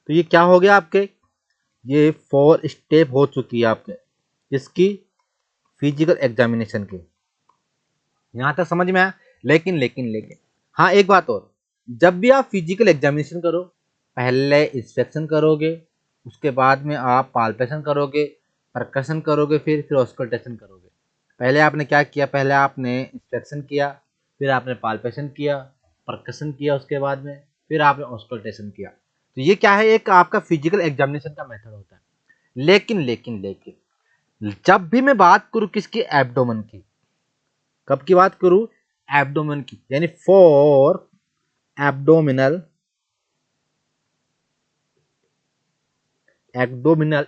तो ये क्या हो गया आपके, ये 4 स्टेप हो चुकी है आपके इसकी फिजिकल एग्जामिनेशन की। यहां तक समझ में आया। लेकिन हाँ एक बात और, जब भी आप फिजिकल एग्जामिनेशन करो पहले इंस्पेक्शन करोगे, उसके बाद में आप पाल्पेशन करोगे, परकशन करोगे, फिर ऑस्कल्टेशन करोगे। पहले आपने क्या किया, पहले आपने इंस्पेक्शन किया, फिर आपने पाल्पेशन किया, परकशन किया, उसके बाद में फिर आपने ऑस्कल्टेशन किया। तो ये क्या है, एक आपका फिजिकल एग्जामिनेशन का मेथड होता है। लेकिन जब भी मैं बात करूं किसकी, एब्डोमेन की, कब की बात करूं, एब्डोमेन की, यानी फॉर एब्डोमिनल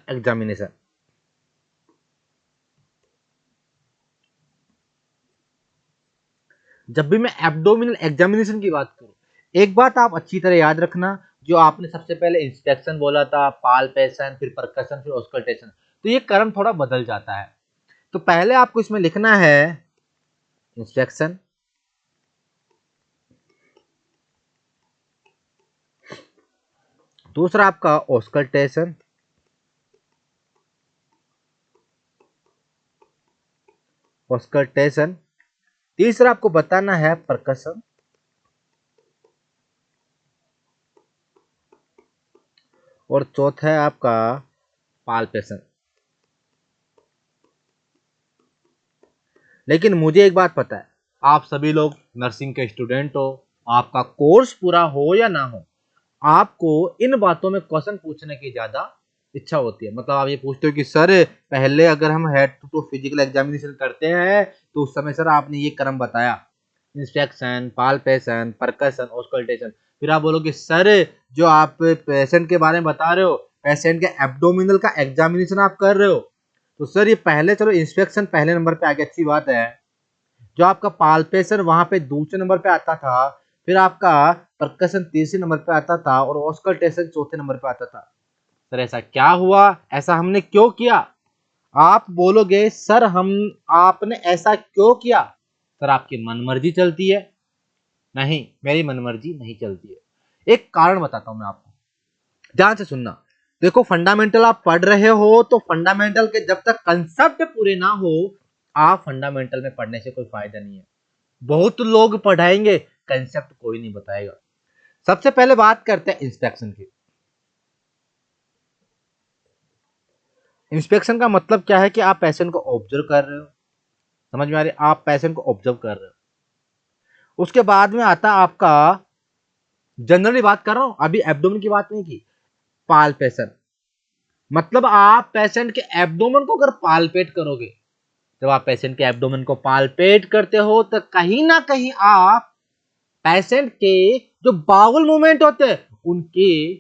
एग्जामिनेशन। जब भी मैं एब्डोमिनल एग्जामिनेशन की बात करूं, एक बात आप अच्छी तरह याद रखना, जो आपने सबसे पहले इंस्पेक्शन बोला था, पाल्पेशन, फिर परकशन, फिर ऑस्कल्टेशन, तो ये क्रम थोड़ा बदल जाता है। तो पहले आपको इसमें लिखना है इंस्पेक्शन, दूसरा आपका ऑस्कल्टेशन, तीसरा आपको बताना है परकशन, और चौथा है आपका पाल्पेशन। लेकिन मुझे एक बात पता है, आप सभी लोग नर्सिंग के स्टूडेंट हो, आपका कोर्स पूरा हो या ना हो, आपको इन बातों में क्वेश्चन पूछने की ज्यादा इच्छा होती है। मतलब आप ये पूछते हो कि सर पहले अगर हम head to toe physical examination करते हैं तो उस समय सर आपने ये क्रम बताया, इंस्पेक्शन, पाल्पेशन, परकशन, ऑस्कल्टेशन, फिर आप बोलोगे सर जो आप पेशेंट के बारे में बता रहे हो, पेशेंट के एब्डोमिनल का एग्जामिनेशन आप कर रहे हो, तो सर ये पहले चलो इंस्पेक्शन पहले नंबर पे आ गया, अच्छी बात है। जो आपका पाल्पेशन वहां पे दूसरे नंबर पे आता था, फिर आपका परकशन तीसरे नंबर पे आता था, और ऑस्कल्टेशन चौथे नंबर पे आता था। सर ऐसा क्या हुआ, ऐसा हमने क्यों किया? आप बोलोगे सर हम आपने ऐसा क्यों किया? सर आपकी मनमर्जी चलती है। नहीं, मेरी मनमर्जी नहीं चलती है। एक कारण बताता हूं मैं आपको, ध्यान से सुनना। देखो फंडामेंटल आप पढ़ रहे हो, तो फंडामेंटल के जब तक कंसेप्ट पूरे ना हो, आप फंडामेंटल में पढ़ने से कोई फायदा नहीं है। बहुत लोग पढ़ाएंगे, कंसेप्ट कोई नहीं बताएगा। सबसे पहले बात करते हैं इंस्पेक्शन की। इंस्पेक्शन का मतलब क्या है कि आप पेशेंट को ऑब्जर्व कर रहे हो, समझ में आ रही है? आप पेशेंट को ऑब्जर्व कर रहे हो। उसके बाद में आता आपका, जनरली बात कर रहा हूं, अभी एब्डोमेन की बात नहीं की, पाल्पेशन। मतलब आप पेशेंट के एब्डोमेन को अगर पाल्पेट करोगे, जब आप पेशेंट के एब्डोमेन को पाल्पेट करते हो तो कहीं ना कहीं आप पेशेंट के जो बाउल मूवमेंट होते हैं, उनके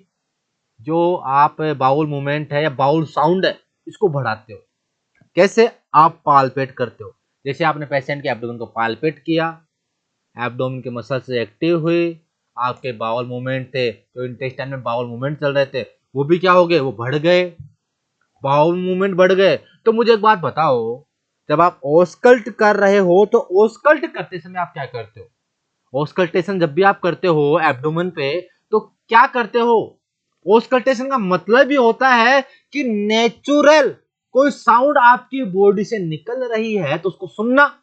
जो आप बाउल मूवमेंट है या बाउल साउंड है, इसको बढ़ाते हो। कैसे? आप पाल्पेट करते हो। जैसे आपने पेशेंट के एब्डोमेन को पाल्पेट किया, एब्डोमेन के मसल्स एक्टिव हुए, आपके बाउल मूवमेंट थे, जो इंटेस्टाइन में बाउल मूवमेंट चल रहे थे, वो भी क्या हो गए, वो बढ़ गए, बाउल मूवमेंट बढ़ गए। तो मुझे एक बात बताओ, जब आप ऑस्कल्ट कर रहे हो तो ऑस्कल्ट करते समय आप क्या करते हो? ऑस्कल्टेशन जब भी आप करते हो एब्डोमेन पे, तो क्या करते हो? ऑस्कल्टेशन का मतलब भी होता है कि नेचुरल कोई साउंड आपकी बॉडी से निकल रही है तो उसको सुनना,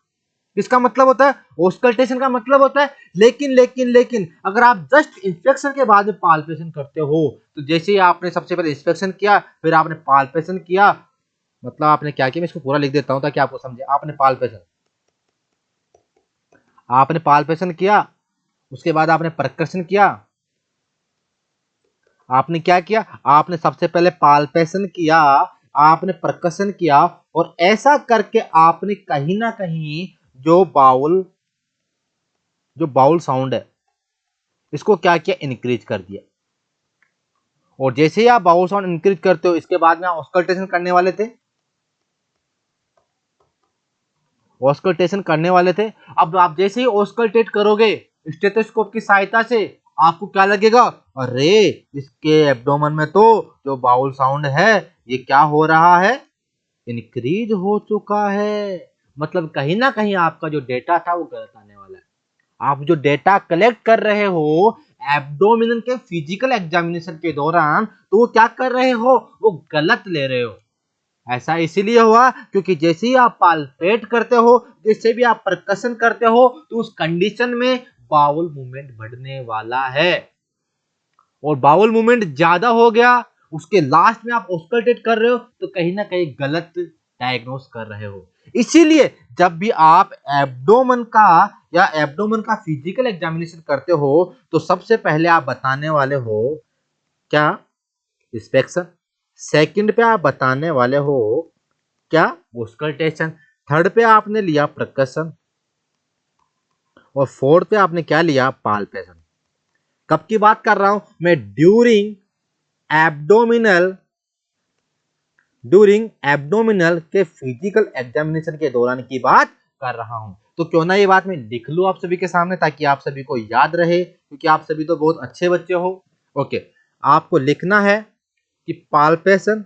इसका मतलब होता है ऑस्कल्टेशन का मतलब होता है। लेकिन अगर आप जस्ट इंस्पेक्शन के बाद में पाल्पेशन करते हो, तो जैसे ही आपने सबसे पहले इंस्पेक्शन किया, फिर आपने पाल्पेशन किया, मतलब आपने क्या किया, मैं इसको पूरा लिख देता हूं ताकि आपको समझे। आपने पाल्पेशन किया, उसके बाद आपने परकशन किया, आपने क्या किया, आपने सबसे पहले पाल्पेशन किया, आपने परकशन किया, और ऐसा करके आपने कहीं ना कहीं जो बाउल साउंड है, इसको क्या किया, इंक्रीज कर दिया। और जैसे ही आप बाउल साउंड इंक्रीज करते हो, इसके बाद में आप ऑस्कल्टेशन करने वाले थे, अब आप जैसे ही ऑस्कल्टेट करोगे स्टेथोस्कोप की सहायता से, आपको क्या लगेगा, अरे इसके एब्डोमेन में तो जो बाउल साउंड है, ये क्या हो रहा है, इंक्रीज हो चुका है। मतलब कहीं ना कहीं आपका जो डेटा था वो गलत आने वाला है। आप जो डेटा कलेक्ट कर रहे हो एब्डोमिनल के फिजिकल एग्जामिनेशन के दौरान तो वो क्या कर रहे हो, वो गलत ले रहे हो। ऐसा इसीलिए हुआ क्योंकि जैसे ही आप पाल्पेट करते हो, जैसे भी आप परकशन करते हो, तो उस कंडीशन में बाउल मूवमेंट बढ़ने वाला है, और बाउल मूवमेंट ज्यादा हो गया, उसके लास्ट में आप ऑस्कल्टेट कर रहे हो, तो कहीं ना कहीं गलत डायग्नोस कर रहे हो। इसीलिए जब भी आप एब्डोमेन का फिजिकल एग्जामिनेशन करते हो, तो सबसे पहले आप बताने वाले हो क्या, इंस्पेक्शन। सेकंड पे आप बताने वाले हो क्या, ऑस्कल्टेशन। थर्ड पे आपने लिया परकशन, और फोर्थ पे आपने क्या लिया, पाल्पेशन। कब की बात कर रहा हूं मैं, एब्डोमिनल ड्यूरिंग एब्डोमिनल के फिजिकल एग्जामिनेशन के दौरान की बात कर रहा हूं। तो क्यों ना ये बात मैं लिख लूं आप सभी के सामने, ताकि आप सभी को याद रहे, क्योंकि आप सभी तो बहुत अच्छे बच्चे हो। ओके, आपको लिखना है कि पाल्पेशन